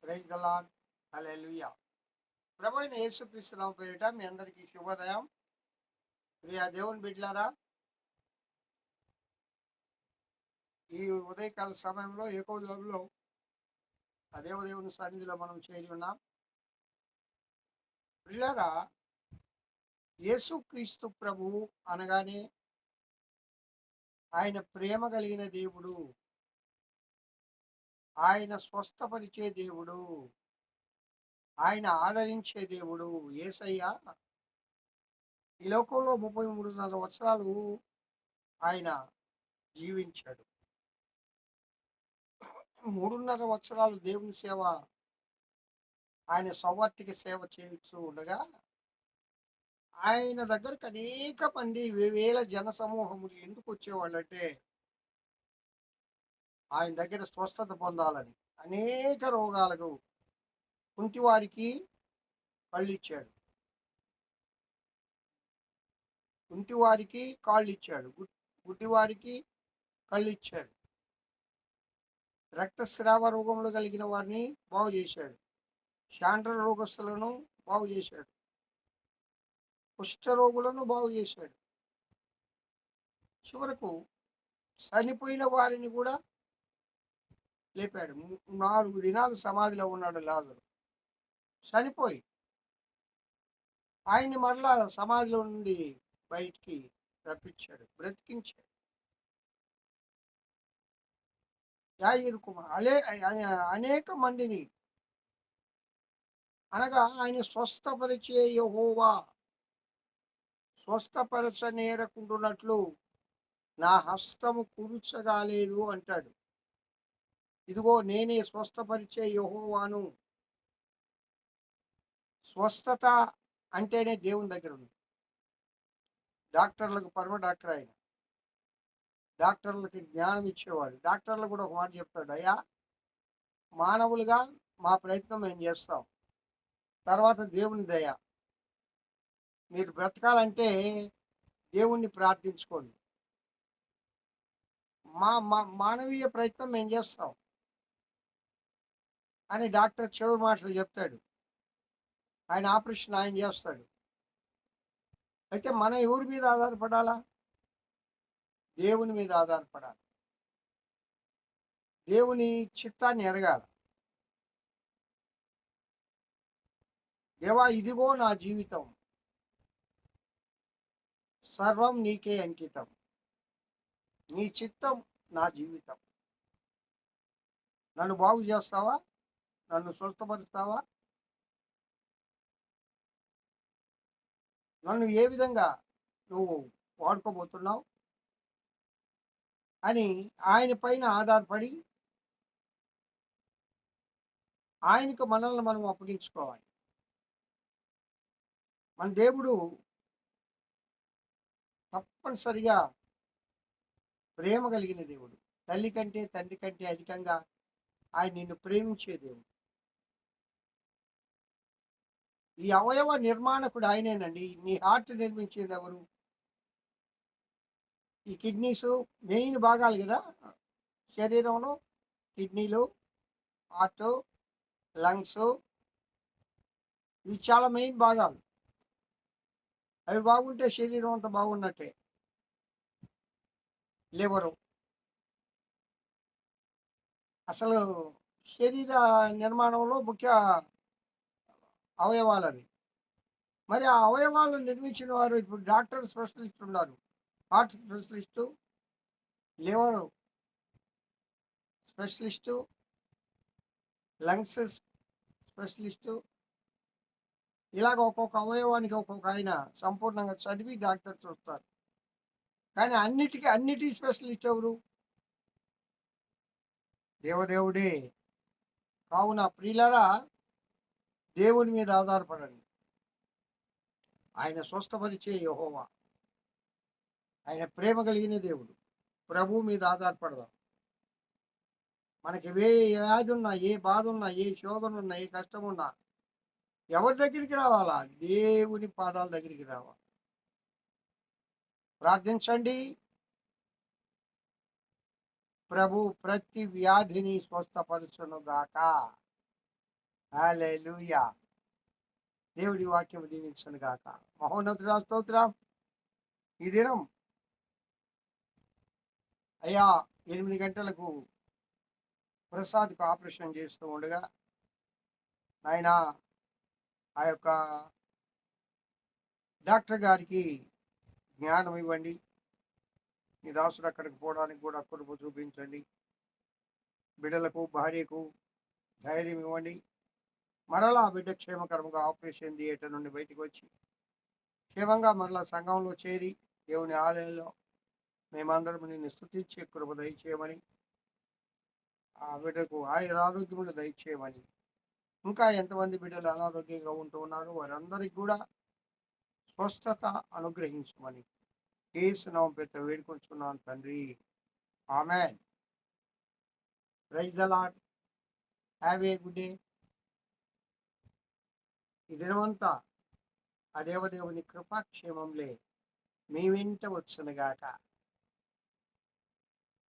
Praise the Lord. Hallelujah. ప్రభు అయిన యేసుక్రీస్తు నామమున పేరిట మీ అందరికీ శుభోదయం. ప్రియ దేవుని బిడ్డలారా, ఈ ఉదయకాల సమయంలో ఏకోదయంలో ఆ దేవుని సన్నిధిలో మనం చేరి ఉన్నాం. ప్రియులారా, యేసుక్రీస్తు ప్రభువు అనగానే ఆయన ప్రేమ కలిగిన దేవుడు, ఆయన స్వస్థపరిచే దేవుడు, ఆయన ఆదరించే దేవుడు. యేసయ్య ఈ లోకంలో 33 సంవత్సరాలు ఆయన జీవించాడు. 3.5 సంవత్సరాలు దేవుని సేవ, ఆయన సౌవార్తిక సేవ చేస్తూ ఉండగా ఆయన దగ్గరికి అనేక మంది వేల జన సమూహములు ఎందుకు వచ్చేవాళ్ళంటే ఆయన దగ్గర స్వస్థత పొందాలని. అనేక రోగాలకు కుంటివారికి కళ్ళు ఇచ్చాడు, కుంటివారికి కాళ్ళు ఇచ్చాడు, గుడ్డివారికి కళ్ళు ఇచ్చాడు, రక్తస్రావ రోగములు కలిగిన వారిని బాగు చేశాడు, శాండ్ర రోగస్తులను బాగు చేశాడు, కుష్ఠరోగులను బాగు చేశాడు. చివరకు చనిపోయిన వారిని కూడా లేపాడు. 4 దినాలు సమాధిలో ఉన్నాడు లాజరు. చనిపోయి ఆయన్ని మరలా సమాధిలో నుండి బయటికి రప్పించాడు, బ్రతికించాడు. యాయిరు కుమార్ అనేక మందిని, అనగా ఆయన స్వస్థపరిచే యెహోవా, స్వస్థపరచనేరకుంటున్నట్లు నా హస్తము కూర్చగాలేదు అంటాడు. ఇదిగో నేనే స్వస్థపరిచే యెహోవాను. స్వస్థత అంటేనే దేవుని దగ్గర ఉంది. డాక్టర్లకు పరమ డాక్టర్ ఆయన. డాక్టర్లకి జ్ఞానం ఇచ్చేవాడు. డాక్టర్లు కూడా ఒక మాట చెప్తాడు, అయ్యా మానవులుగా మా ప్రయత్నం మేము చేస్తాం, తర్వాత దేవుని దయ. మీరు బ్రతకాలంటే దేవుణ్ణి ప్రార్థించుకోండి. మానవీయ ప్రయత్నం మేము చేస్తాం అని డాక్టర్ చివరి మాటలు చెప్తాడు. ఆయన ఆపరేషన్ ఆయన చేస్తాడు. అయితే మనం ఎవరి మీద ఆధారపడాలా? దేవుని మీద ఆధారపడాలి. దేవుని చిత్తాన్ని ఎరగాల. దేవా, ఇదిగో నా జీవితం, సర్వం నీకే అంకితం. నీ చిత్తం నా జీవితం. నన్ను బాగు చేస్తావా? నన్ను స్వస్థపరుస్తావా? నన్ను ఏ విధంగా నువ్వు వాడుకోబోతున్నావు అని ఆయన పైన ఆధారపడి ఆయనకు మనల్ని మనం అప్పగించుకోవాలి. మన దేవుడు తప్పనిసరిగా ప్రేమ కలిగిన దేవుడు. తల్లి కంటే తండ్రి కంటే అధికంగా ఆయన నిన్ను ప్రేమించే దేవుడు. ఈ అవయవ నిర్మాణకుడు ఆయనేనండి. నీ హార్ట్ నిర్మించేది ఎవరు? ఈ కిడ్నీస్ మెయిన్ భాగాలు కదా శరీరంలో. కిడ్నీలు, హార్ట్, లంగ్స్, ఇవి చాలా మెయిన్ భాగాలు. అవి బాగుంటే శరీరం అంతా బాగున్నట్టే. లివరు, అసలు శరీర నిర్మాణంలో ముఖ్య అవయవాలు అవి. మరి ఆ అవయవాలను నిర్మించిన వారు ఇప్పుడు డాక్టర్ స్పెషలిస్ట్ ఉన్నారు. Heart specialist, liver specialist, lungs specialist, ఇలాగ ఒక్కొక్క అవయవానికి ఒక్కొక్క ఆయన సంపూర్ణంగా చదివి డాక్టర్ చూస్తారు. కానీ అన్నిటి స్పెషలిస్ట్ ఎవరు? దేవదేవుడే. కావున ప్రియులారా, దేవుని మీద ఆధారపడండి. ఆయన స్వస్థపరిచే యెహోవా, ఆయన ప్రేమ కలిగిన దేవుడు. ప్రభు మీద ఆధారపడదాం. మనకి ఏ వ్యాధి ఉన్నా, ఏ బాధ ఉన్నా, ఏ శోధన ఉన్నా, ఏ కష్టం ఉన్నా ఎవరి దగ్గరికి రావాలా? దేవుని పాదాల దగ్గరికి రావాలి. ప్రార్థించండి. ప్రభు ప్రతి వ్యాధిని స్వస్థపరచును గాక. హల్లెలూయా. దేవుడి వాక్యం దీవించను గాక. మహోన్నతుడా స్తోత్రం. ఈ దినం అయ్యా 8 గంటలకు ప్రసాద్‌కు ఆపరేషన్ చేస్తూ ఉండగా నాయనా ఆ యొక్క డాక్టర్ గారికి జ్ఞానం ఇవ్వండి. మీ దాసుడు అక్కడికి పోవడానికి కూడా కృప చూపించండి. బిడ్డలకు, భార్యకు ధైర్యం ఇవ్వండి. మరలా ఆ బిడ్డ క్షేమకరంగా ఆపరేషన్ థియేటర్ నుండి బయటికి వచ్చి క్షేమంగా మరలా సంఘంలో చేరి దేవుని ఆలయంలో మేమందరం నిన్ను స్తుతించే కృప దయచేయమని, ఆ బిడ్డకు ఆరోగ్యములు దయచేయమని, ఇంకా ఎంతమంది బిడ్డలు అనారోగ్యంగా ఉంటూ ఉన్నారో వారందరికీ కూడా స్వస్థత అనుగ్రహించమని యేసు నామం పేరిట వేడుకొంచున్నాను తండ్రి. ఆమేన్. Praise the Lord. Have a good day. ఈ దినమంతా ఆ దేవదేవుని కృపాక్షేమంలే మీ వెంట వచ్చునుగాక.